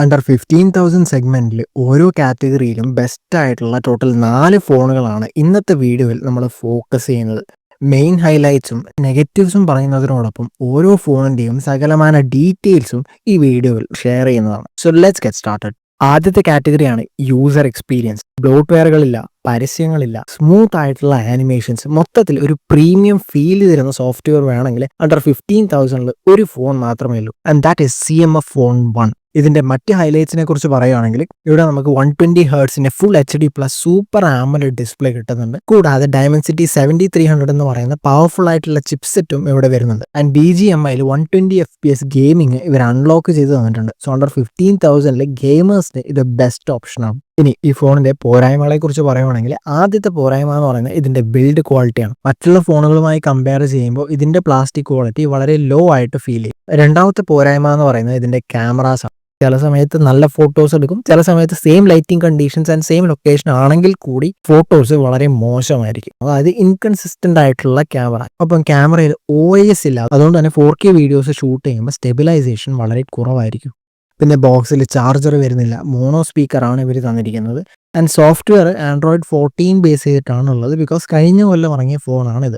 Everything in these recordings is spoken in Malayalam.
അണ്ടർ 15,000 സെഗ്മെന്റിൽ ഓരോ കാറ്റഗറിയിലും ബെസ്റ്റ് ആയിട്ടുള്ള ടോട്ടൽ 4 ഫോണുകളാണ് ഇന്നത്തെ വീഡിയോയിൽ നമ്മൾ ഫോക്കസ് ചെയ്യുന്നത്. മെയിൻ ഹൈലൈറ്റ്സും നെഗറ്റീവ്സും പറയുന്നതിനോടൊപ്പം ഓരോ ഫോണിന്റെയും സകലമാന ഡീറ്റെയിൽസും ഈ വീഡിയോയിൽ ഷെയർ ചെയ്യുന്നതാണ്. So let's get started. ആദ്യത്തെ കാറ്റഗറിയാണ് യൂസർ എക്സ്പീരിയൻസ്. ബ്ലോട്ട്വെയറുകളില്ല, പരസ്യങ്ങളില്ല, സ്മൂത്ത് ആയിട്ടുള്ള ആനിമേഷൻസ്, മൊത്തത്തിൽ ഒരു പ്രീമിയം ഫീൽ തരുന്ന സോഫ്റ്റ്വെയർ വേണമെങ്കിൽ അണ്ടർ 15,000 ഒരു ഫോൺ മാത്രമേ ഉള്ളൂ, and that is CMF phone 1. ഇതിന്റെ മറ്റ് ഹൈലൈറ്റ്സിനെ കുറിച്ച് പറയുകയാണെങ്കിൽ ഇവിടെ നമുക്ക് 120 ഹേർട്സിന്റെ full HD plus super AMOLED display കിട്ടുന്നുണ്ട്. കൂടാതെ ഡയമൻസിറ്റി 7300 എന്ന് പറയുന്ന പവർഫുൾ ആയിട്ടുള്ള ചിപ്സെറ്റും ഇവിടെ വരുന്നുണ്ട്. ആൻഡ് BGMI 120 FPS ഗെയിമിംഗ് ഇവർ അൺലോക്ക് ചെയ്ത് തന്നിട്ടുണ്ട്. സോ അണ്ടർ 15,000 ഗെയിമേഴ്സിന് ഇത് ബെസ്റ്റ് ഓപ്ഷനാണ്. ഇനി ഈ ഫോണിന്റെ പോരായ്മകളെ കുറിച്ച് പറയുവാണെങ്കിൽ ആദ്യത്തെ പോരായ്മ എന്ന് പറയുന്നത് ഇതിന്റെ ബിൽഡ് ക്വാളിറ്റിയാണ്. മറ്റുള്ള ഫോണുകളുമായി കമ്പയർ ചെയ്യുമ്പോൾ ഇതിന്റെ പ്ലാസ്റ്റിക് ക്വാളിറ്റി വളരെ ലോ ആയിട്ട് ഫീൽ ചെയ്യും. രണ്ടാമത്തെ പോരായ്മ എന്ന് പറയുന്നത് ഇതിന്റെ ക്യാമറാസ് ആണ്. ചില സമയത്ത് നല്ല ഫോട്ടോസ് എടുക്കും, ചില സമയത്ത് same lighting conditions and same location ആണെങ്കിൽ കൂടി ഫോട്ടോസ് വളരെ മോശമായിരിക്കും. അതായത് ഇൻകൺസിസ്റ്റന്റ് ആയിട്ടുള്ള ക്യാമറ. അപ്പം ക്യാമറയിൽ OIS ഇല്ല, അതുകൊണ്ട് തന്നെ 4K വീഡിയോസ് ഷൂട്ട് ചെയ്യുമ്പോൾ സ്റ്റെബിലൈസേഷൻ വളരെ കുറവായിരിക്കും. പിന്നെ ബോക്സിൽ ചാർജർ വരുന്നില്ല, മോണോ സ്പീക്കറാണ് ഇവർ തന്നിരിക്കുന്നത്. ആൻഡ് സോഫ്റ്റ്വെയർ ആൻഡ്രോയിഡ് 14 ബേസ് ചെയ്തിട്ടാണുള്ളത്, ബിക്കോസ് കഴിഞ്ഞ കൊല്ലം ഇറങ്ങിയ ഫോണാണിത്.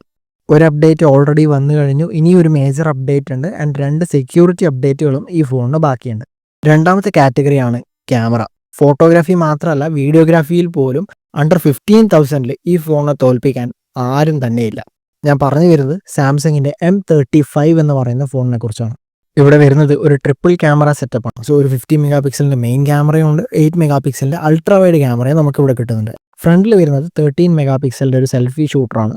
ഒരു അപ്ഡേറ്റ് ഓൾറെഡി വന്നു കഴിഞ്ഞു, ഇനി ഒരു മേജർ അപ്ഡേറ്റ് ഉണ്ട്, ആൻഡ് 2 സെക്യൂരിറ്റി അപ്ഡേറ്റുകളും ഈ ഫോണിന് ബാക്കിയുണ്ട്. രണ്ടാമത്തെ കാറ്റഗറിയാണ് ക്യാമറ. ഫോട്ടോഗ്രാഫി മാത്രമല്ല, വീഡിയോഗ്രാഫിയിൽ പോലും അണ്ടർ 15,000 ഈ ഫോണിനെ തോൽപ്പിക്കാൻ ആരും തന്നെയില്ല. ഞാൻ പറഞ്ഞു വരുന്നത് സാംസങ്ങിന്റെ M35 എന്ന് പറയുന്ന ഫോണിനെ കുറിച്ചാണ്. ഇവിടെ വരുന്നത് ഒരു ട്രിപ്പിൾ ക്യാമറ സെറ്റപ്പാണ്. സോ ഒരു 50 മെഗാ പിക്സലിന്റെ മെയിൻ ക്യാമറയുണ്ട്, 8 മെഗാ പിക്സലിന്റെ അൾട്രാ വൈഡ് ക്യാമറയും നമുക്ക് ഇവിടെ കിട്ടുന്നുണ്ട്. ഫ്രണ്ടിൽ വരുന്നത് 13 മെഗാ പിക്സലിന്റെ ഒരു സെൽഫി ഷൂട്ടറാണ്.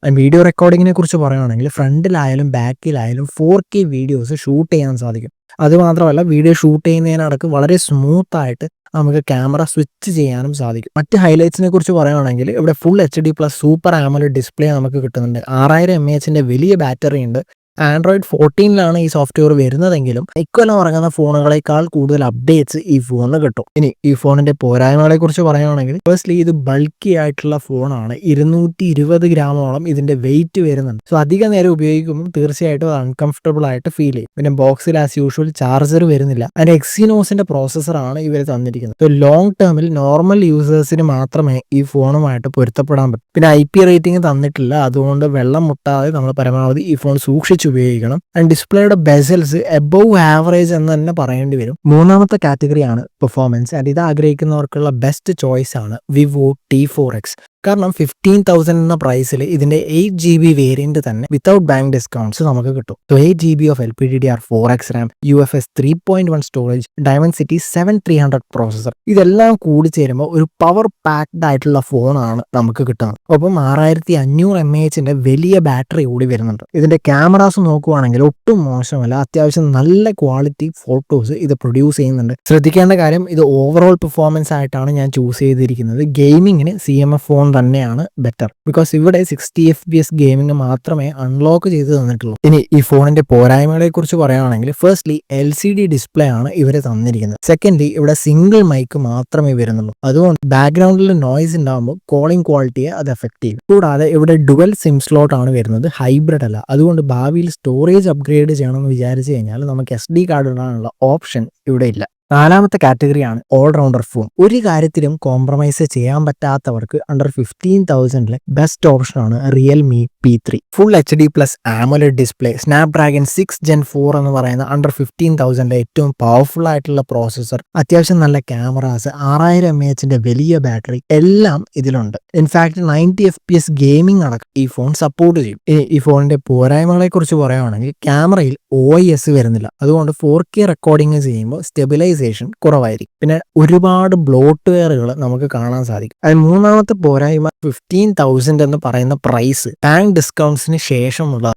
വീഡിയോ റെക്കോർഡിങ്ങിനെ കുറിച്ച് പറയുകയാണെങ്കിൽ ഫ്രണ്ടിലായാലും ബാക്കിലായാലും 4K വീഡിയോസ് ഷൂട്ട് ചെയ്യാൻ സാധിക്കും. അതുമാത്രമല്ല, വീഡിയോ ഷൂട്ട് ചെയ്യുന്നതിനിടക്ക് വളരെ സ്മൂത്ത് ആയിട്ട് നമുക്ക് ക്യാമറ സ്വിച്ച് ചെയ്യാനും സാധിക്കും. മറ്റ് ഹൈലൈറ്റ്സിനെ കുറിച്ച് പറയുകയാണെങ്കിൽ ഇവിടെ full HD plus super AMOLED display നമുക്ക് കിട്ടുന്നുണ്ട്. 6000 mAh വലിയ ബാറ്ററി ഉണ്ട്. ആൻഡ്രോയിഡ് 14 ഈ സോഫ്റ്റ്വെയർ വരുന്നതെങ്കിലും ഇക്കൊല്ലം ഇറങ്ങുന്ന ഫോണുകളേക്കാൾ കൂടുതൽ അപ്ഡേറ്റ്സ് ഈ ഫോണിന് കിട്ടും. ഇനി ഈ ഫോണിന്റെ പോരായ്മകളെ കുറിച്ച് പറയുകയാണെങ്കിൽ ഫസ്റ്റ്ലി ഇത് ബൾക്കി ആയിട്ടുള്ള ഫോണാണ്. 220 ഗ്രാമോളം ഇതിന്റെ വെയിറ്റ് വരുന്നുണ്ട്. സോ അധിക നേരം ഉപയോഗിക്കുമ്പോൾ തീർച്ചയായിട്ടും അത് അൺകംഫർട്ടബിൾ ആയിട്ട് ഫീൽ ചെയ്യും. പിന്നെ ബോക്സിൽ ആസ് യൂഷ്വൽ ചാർജർ വരുന്നില്ല. അതിന്റെ എക്സിനോസിന്റെ പ്രോസസ്സറാണ് ഇവർ തന്നിരിക്കുന്നത്. സോ ലോങ് ടേമിൽ നോർമൽ യൂസേഴ്സിന് മാത്രമേ ഈ ഫോണുമായിട്ട് പൊരുത്തപ്പെടാൻ പറ്റും. പിന്നെ IP റേറ്റിംഗ് തന്നിട്ടില്ല, അതുകൊണ്ട് വെള്ളം മുട്ടാതെ നമ്മൾ പരമാവധി ഈ ഫോൺ സൂക്ഷിച്ചു ഉപയോഗിക്കണം. ആൻഡ് ഡിസ്പ്ലേയുടെ ബെസൽസ് എബവ് ആവറേജ് എന്ന് തന്നെ പറയേണ്ടി വരും. മൂന്നാമത്തെ കാറ്റഗറിയാണ് പെർഫോമൻസ്. ആൻഡ് ഇത് ആഗ്രഹിക്കുന്നവർക്കുള്ള ബെസ്റ്റ് ചോയ്സ് ആണ് Vivo T4X. കാരണം 15,000 എന്ന പ്രൈസിൽ ഇതിന്റെ 8GB വേരിയന്റ് തന്നെ വിത്തൗട്ട് ബാങ്ക് ഡിസ്കൗണ്ട്സ് നമുക്ക് കിട്ടും. So 8GB of LPDDR4X RAM, UFS 3.1 storage, Dimensity 7300 processor, ഇതെല്ലാം കൂടി ചേരുമ്പോൾ ഒരു പവർ പാക്ഡ് ആയിട്ടുള്ള ഫോണാണ് നമുക്ക് കിട്ടുന്നത്. ഒപ്പം 6500 mAh വലിയ ബാറ്ററി കൂടി വരുന്നുണ്ട്. ഇതിന്റെ ക്യാമറാസ് നോക്കുവാണെങ്കിൽ ഒട്ടും മോശമല്ല, അത്യാവശ്യം നല്ല ക്വാളിറ്റി ഫോട്ടോസ് ഇത് പ്രൊഡ്യൂസ് ചെയ്യുന്നുണ്ട്. ശ്രദ്ധിക്കേണ്ട കാര്യം, ഇത് ഓവറോൾ പെർഫോമൻസ് ആയിട്ടാണ് ഞാൻ ചൂസ് ചെയ്തിരിക്കുന്നത്. ഗെയിമിങ്ങിന് CMF ഫോൺ തന്നെയാണ് ബെറ്റർ, ബിക്കോസ് ഇവിടെ 60 FPS ഗെയിമിംഗ് മാത്രമേ അൺലോക്ക് ചെയ്ത് തന്നിട്ടുള്ളൂ. ഇനി ഈ ഫോണിന്റെ പോരായ്മകളെ കുറിച്ച് പറയുകയാണെങ്കിൽ ഫസ്റ്റ്ലി LCD ഡിസ്പ്ലേ ആണ് ഇവരെ തന്നിരിക്കുന്നത്. സെക്കൻഡ്ലി ഇവിടെ സിംഗിൾ മൈക്ക് മാത്രമേ വരുന്നുള്ളൂ, അതുകൊണ്ട് ബാക്ക്ഗ്രൗണ്ടിൽ നോയ്സ് ഉണ്ടാകുമ്പോൾ കോളിംഗ് ക്വാളിറ്റിയെ അത് എഫക്ട് ചെയ്യും. കൂടാതെ ഇവിടെ ഡുവൽ സിം സ്ലോട്ട് ആണ് വരുന്നത്, ഹൈബ്രിഡ് അല്ല. അതുകൊണ്ട് ഭാവിയിൽ സ്റ്റോറേജ് അപ്ഗ്രേഡ് ചെയ്യണമെന്ന് വിചാരിച്ചു കഴിഞ്ഞാൽ നമുക്ക് SD കാർഡ് ഇടാനുള്ള ഓപ്ഷൻ ഇവിടെ ഇല്ല. നാലാമത്തെ കാറ്റഗറിയാണ് ഓൾറൗണ്ടർ ഫോൺ. ഒരു കാര്യത്തിലും കോംപ്രമൈസ് ചെയ്യാൻ പറ്റാത്തവർക്ക് അണ്ടർ 15,000 ബെസ്റ്റ് ഓപ്ഷനാണ് Realme P3. Full HD plus AMOLED display, Snapdragon 6 Gen 4 എന്ന് പറയുന്ന അണ്ടർ 15,000 ഏറ്റവും പവർഫുൾ ആയിട്ടുള്ള പ്രോസസർ, അത്യാവശ്യം നല്ല ക്യാമറാസ്, 6000 mAh വലിയ ബാറ്ററി, എല്ലാം ഇതിലുണ്ട്. ഇൻഫാക്ട് 90 FPS ഗെയിമിംഗ് അടക്കം ഈ ഫോൺ സപ്പോർട്ട് ചെയ്യും. ഈ ഫോണിന്റെ പോരായ്മകളെ കുറിച്ച് പറയുകയാണെങ്കിൽ ക്യാമറയിൽ OIS വരുന്നില്ല, അതുകൊണ്ട് 4K റെക്കോർഡിംഗ് ചെയ്യുമ്പോൾ സ്റ്റെബിലൈസേഷൻ കുറവായിരിക്കും. പിന്നെ ഒരുപാട് ബ്ലോട്ട്വെയറുകൾ നമുക്ക് കാണാൻ സാധിക്കും. അതിൽ മൂന്നാമത്തെ പോരായ്മ 15,000 എന്ന് പറയുന്ന പ്രൈസ് ബാങ്ക് ഡിസ്കൗണ്ട്സിന് ശേഷമുള്ള